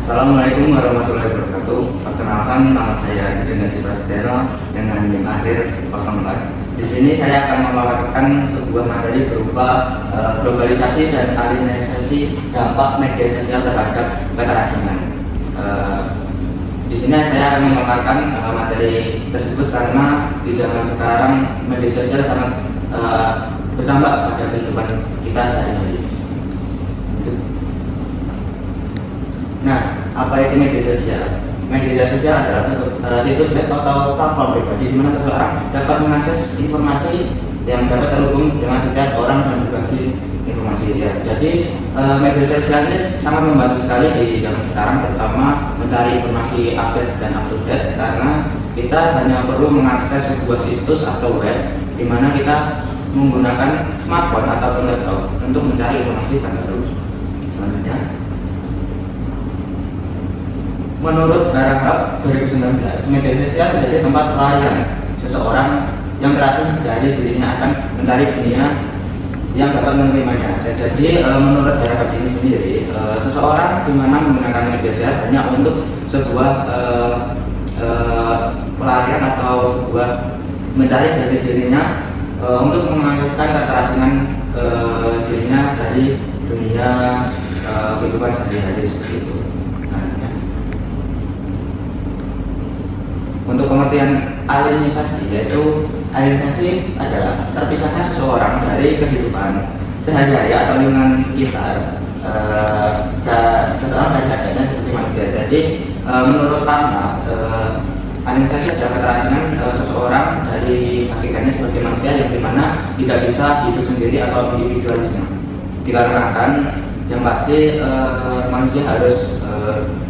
Assalamualaikum warahmatullahi wabarakatuh. Perkenalkan, nama saya Deden Citra Sedeno dengan NIM akhir 04. Di sini saya akan memaparkan sebuah materi berupa globalisasi dan alienasi dampak media sosial terhadap keterasingan. Di sini saya akan memaparkan materi tersebut karena di zaman sekarang media sosial sangat berdampak pada kehidupan kita sehari-hari. Nah, apa itu media sosial? Media sosial adalah situs web atau platform pribadi di mana seseorang dapat mengakses informasi yang dapat terhubung dengan setiap orang dan berbagi informasi dia. Jadi, media sosial ini sangat membantu sekali di zaman sekarang, terutama mencari informasi update dan up to date, karena kita hanya perlu mengakses sebuah situs atau web di mana kita menggunakan smartphone atau laptop untuk mencari informasi terbaru. Selanjutnya, menurut Harahap 2019, media sosial menjadi tempat pelayan seseorang yang berasal dari dirinya akan mencari dunia yang dapat menerimanya. Jadi menurut Harahap ini sendiri, seseorang di mana menggunakan media sosial hanya untuk sebuah pelarian atau sebuah mencari dari dirinya untuk mengalihkan keterasingan dirinya dari dunia kehidupan sehari-hari seperti itu. Untuk pengertian alienisasi, yaitu alienisasi adalah terpisahnya seseorang dari kehidupan sehari-hari atau lingkungan sekitar seseorang dari habitatnya seperti manusia. Jadi menurut Karma, alienisasi adalah keterasingan seseorang dari hakikatnya seperti manusia yang dimana tidak bisa hidup sendiri atau individualisme. Dikarenakan yang pasti manusia harus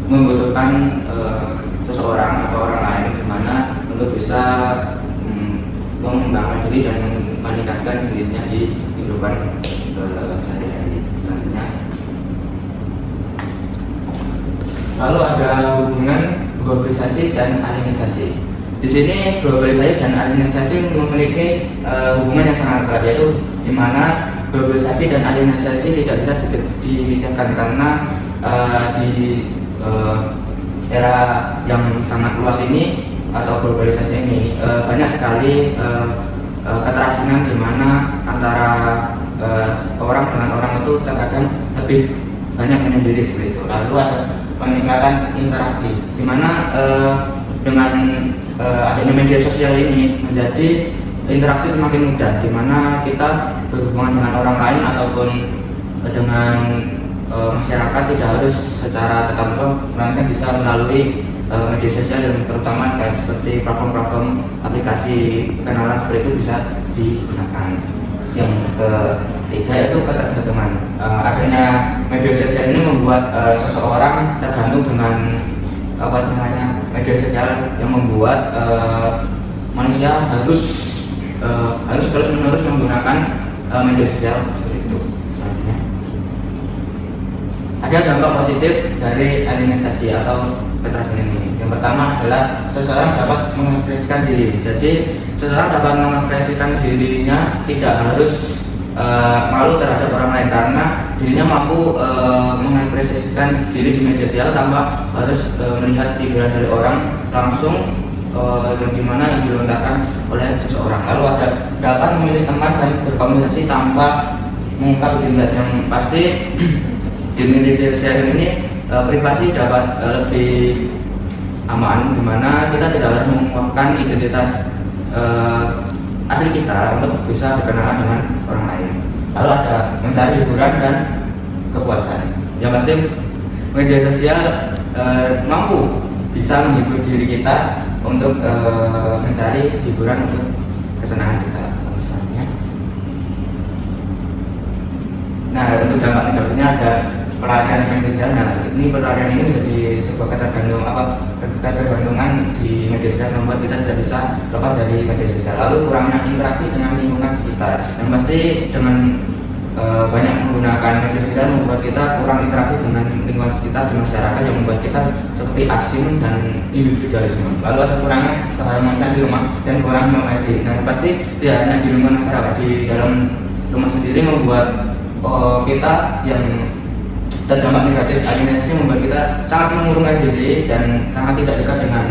membutuhkan seseorang atau orang lain di mana untuk bisa mengembangkan diri dan meningkatkan dirinya di kehidupan sehari-hari. Selanjutnya, lalu ada hubungan globalisasi dan alienisasi. Di sini globalisasi dan alienisasi memiliki hubungan yang sangat erat, yaitu di mana globalisasi dan alienisasi tidak bisa dipisahkan karena di era yang sangat luas ini atau globalisasi ini banyak sekali keterasingan di mana antara orang dengan orang itu terkadang lebih banyak menyendiri seperti itu. Lalu ada peningkatan interaksi di mana dengan adanya media sosial ini menjadi interaksi semakin mudah, di mana kita berhubungan dengan orang lain ataupun dengan masyarakat tidak harus secara tatap muka, melainkan bisa melalui media sosial yang terutama kayak seperti platform-platform aplikasi kenalan seperti itu bisa digunakan. Yang ketiga itu ketergantungan. Adanya media sosial ini membuat seseorang tergantung dengan media sosial yang membuat manusia harus terus-menerus menggunakan media sosial seperti itu. Ada dampak positif dari alienisasi atau keterasingan ini. Yang pertama adalah seseorang dapat mengekspresikan diri. Jadi seseorang dapat mengekspresikan dirinya tidak harus malu terhadap orang lain, karena dirinya mampu mengekspresikan diri di media sosial tanpa harus melihat hiburan dari orang langsung yang dimana yang dilontarkan oleh seseorang. Lalu ada dapat memilih teman dan berkomunikasi tanpa mengungkap identitas. Yang pasti di media sosial ini privasi dapat lebih aman, dimana kita tidak harus mengungkapkan identitas asli kita untuk bisa berkenalan dengan orang lain. Lalu ada mencari hiburan dan kepuasan. Yang pasti media sosial mampu bisa menghibur diri kita untuk mencari hiburan untuk kesenangan kita. Nah, untuk dampak negatifnya ada pelarian media sosial. Nah, ini pelarian ini menjadi sebuah ketergantungan di media sosial, membuat kita tidak bisa lepas dari media sosial. Lalu kurangnya interaksi dengan lingkungan sekitar. Yang pasti dengan banyak menggunakan media sosial membuat kita kurang interaksi dengan lingkungan sekitar di masyarakat, yang membuat kita seperti asing dan individualisme. Lalu ada kurangnya keharmonisan di rumah dan kurang mengerti. Nah, pasti tidak hanya di lingkungan masyarakat, di dalam rumah sendiri membuat kita yang terdampak negatif alienasi membuat kita sangat mengurungkan diri dan sangat tidak dekat dengan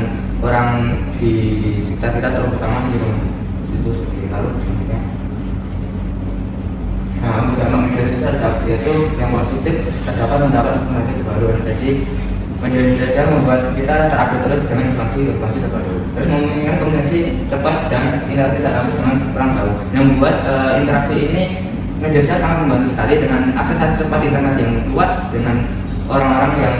orang di sekitar kita, terutama di rumah situ sendiri. Lalu selanjutnya, nah untuk dampak media sosial yaitu yang positif terdapat mendapat informasi terbaru. Jadi media sosial membuat kita terupdate terus dengan informasi terbaru, terus memungkinkan komunikasi cepat dan interaksi tak langsung dengan orang jauh, yang membuat interaksi ini media sosial sangat membantu sekali dengan akses cepat internet yang luas dengan orang-orang yang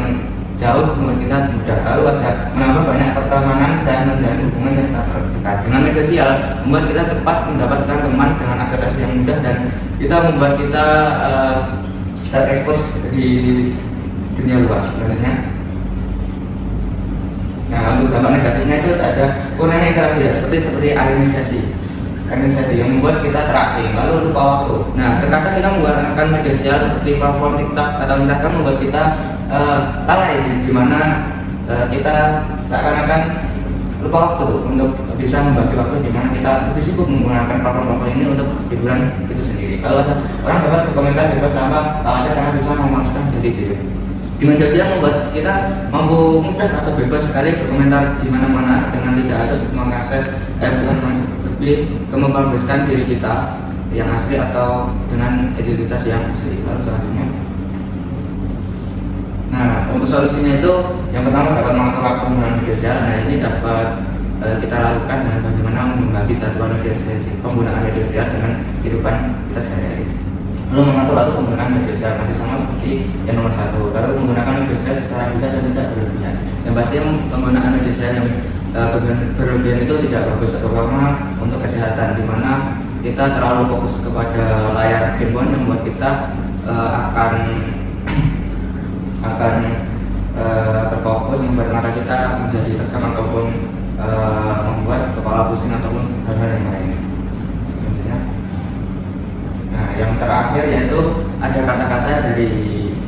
jauh, membuat kita mudah. Lalu ada menambah banyak pertemanan dan menjalin hubungan yang sangat dekat. Dengan media sosial membuat kita cepat mendapatkan teman dengan akses yang mudah dan kita membuat kita terekspos di dunia luar sebenarnya. Nah untuk dampak negatifnya itu ada kurangnya interaksi ya, seperti alienisasi yang membuat kita terasing lalu lupa waktu. Nah terkadang kita menggunakan media sosial seperti platform TikTok atau Instagram membuat kita lalai, di mana kita seakan-akan lupa waktu untuk bisa membagi waktu, di mana kita lebih sibuk menggunakan platform ini untuk hiburan itu sendiri. Kalau ada orang dapat berkomentar bebas tanpa khawatir karena bisa memasukkan jadi diri. Di media sosial membuat kita mampu mudah atau bebas sekali berkomentar di mana-mana dengan tidak harus mengakses lebih ke mempublikasikan diri kita yang asli atau dengan identitas yang asli. Lalu selanjutnya, nah untuk solusinya itu yang pertama dapat mengatur waktu penggunaan media sosial. Nah ini dapat kita lakukan dengan bagaimana membagi jadwal penggunaan media sosial dengan kehidupan kita sehari-hari. Lalu mengatur waktu penggunaan media sosial masih sama seperti yang nomor 1. Lalu menggunakan media sosial secara bijak dan tidak berlebihan. Yang pasti penggunaan media sosial yang berlebihan itu tidak bagus, terutama untuk kesehatan, di mana kita terlalu fokus kepada layar handphone yang membuat kita akan terfokus, membuat mata kita menjadi tegang ataupun membuat kepala pusing ataupun hal-hal yang lain. Nah yang terakhir yaitu ada kata-kata dari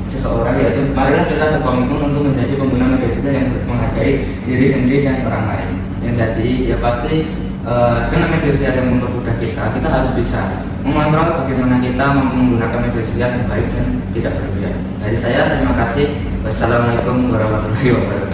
seseorang, yaitu marilah kita berkomitmen untuk menjadi pengguna media sosial yang menghargai diri sendiri dan orang lain. Yang jadi ya pasti dengan media sosial yang mempermudah kita harus bisa mengontrol bagaimana kita menggunakan media sosial yang baik dan tidak berlebihan. Dari saya terima kasih. Wassalamualaikum warahmatullahi wabarakatuh.